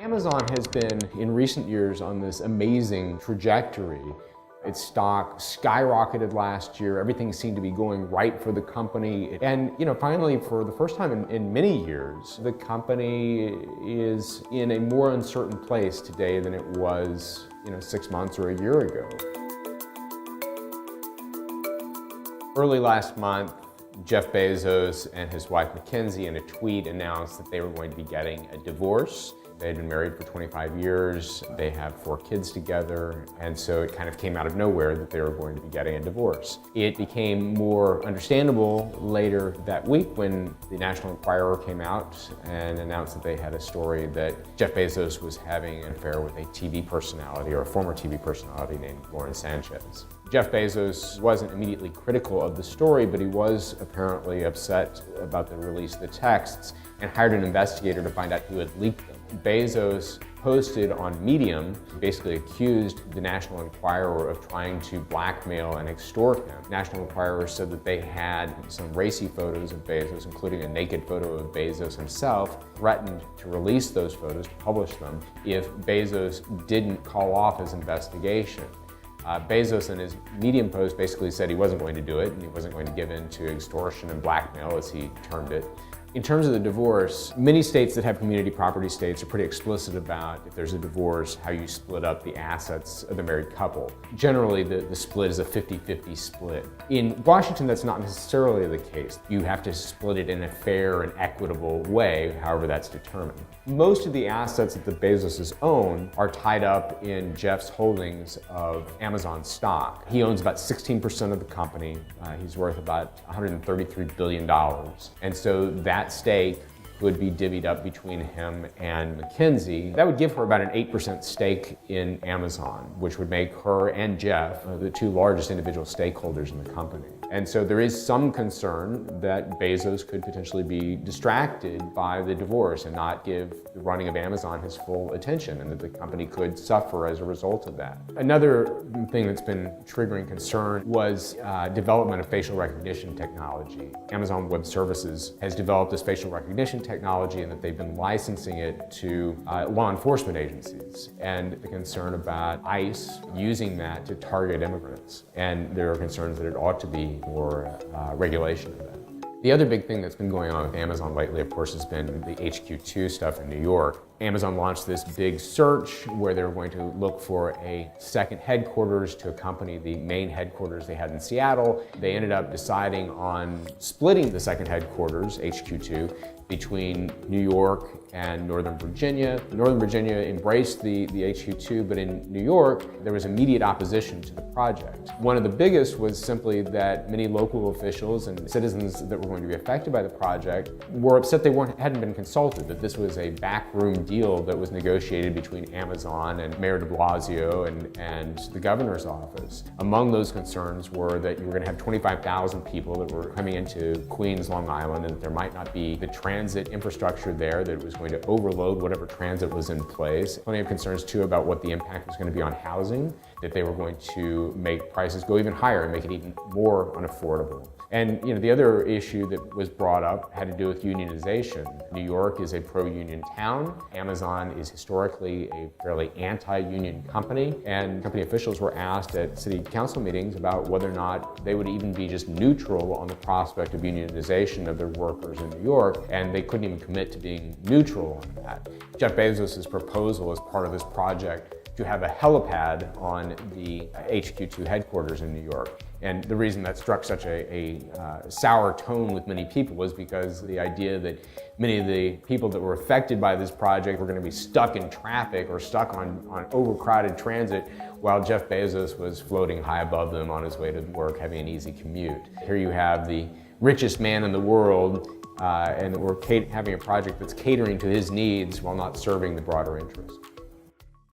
Amazon has been, in recent years, on this amazing trajectory. Its stock skyrocketed last year. Everything seemed to be going right for the company. And, finally, for the first time in many years, the company is in a more uncertain place today than it was, 6 months or a year ago. Early last month, Jeff Bezos and his wife Mackenzie, in a tweet, announced that they were going to be getting a divorce. They had been married for 25 years, they have 4 kids together, and so it kind of came out of nowhere that they were going to be getting a divorce. It became more understandable later that week when the National Enquirer came out and announced that they had a story that Jeff Bezos was having an affair with a TV personality, or a former TV personality named Lauren Sanchez. Jeff Bezos wasn't immediately critical of the story, but he was apparently upset about the release of the texts and hired an investigator to find out who had leaked them. Bezos posted on Medium, basically accused the National Enquirer of trying to blackmail and extort him. National Enquirer said that they had some racy photos of Bezos, including a naked photo of Bezos himself, threatened to release those photos, to publish them, if Bezos didn't call off his investigation. Bezos in his Medium post basically said he wasn't going to do it and he wasn't going to give in to extortion and blackmail, as he termed it. In terms of the divorce, many states that have community property states are pretty explicit about, if there's a divorce, how you split up the assets of the married couple. Generally, the split is a 50-50 split. In Washington, that's not necessarily the case. You have to split it in a fair and equitable way, however that's determined. Most of the assets that the Bezoses own are tied up in Jeff's holdings of Amazon stock. He owns about 16% of the company. He's worth about $133 billion. And so that stake would be divvied up between him and Mackenzie. That would give her about an 8% stake in Amazon, which would make her and Jeff the 2 largest individual stakeholders in the company. And so there is some concern that Bezos could potentially be distracted by the divorce and not give the running of Amazon his full attention, and that the company could suffer as a result of that. Another thing that's been triggering concern was development of facial recognition technology. Amazon Web Services has developed this facial recognition technology, and that they've been licensing it to law enforcement agencies, and the concern about ICE using that to target immigrants. And there are concerns that it ought to be more regulation of that. The other big thing that's been going on with Amazon lately, of course, has been the HQ2 stuff in New York. Amazon launched this big search where they were going to look for a second headquarters to accompany the main headquarters they had in Seattle. They ended up deciding on splitting the second headquarters, HQ2, between New York and Northern Virginia. Northern Virginia embraced the HQ2, but in New York, there was immediate opposition to the project. One of the biggest was simply that many local officials and citizens that were going to be affected by the project were upset they hadn't been consulted, that this was a backroom deal that was negotiated between Amazon and Mayor de Blasio and the governor's office. Among those concerns were that you were going to have 25,000 people that were coming into Queens, Long Island, and that there might not be the transit infrastructure there, that it was going to overload whatever transit was in place. Plenty of concerns too about what the impact was going to be on housing, that they were going to make prices go even higher and make it even more unaffordable. And the other issue that was brought up had to do with unionization. New York is a pro-union town. Amazon is historically a fairly anti-union company, and company officials were asked at city council meetings about whether or not they would even be just neutral on the prospect of unionization of their workers in New York, and they couldn't even commit to being neutral on that. Jeff Bezos' proposal as part of this project to have a helipad on the HQ2 headquarters in New York. And the reason that struck such a sour tone with many people was because the idea that many of the people that were affected by this project were going to be stuck in traffic or stuck on overcrowded transit, while Jeff Bezos was floating high above them on his way to work, having an easy commute. Here you have the richest man in the world, and we're having a project that's catering to his needs while not serving the broader interests.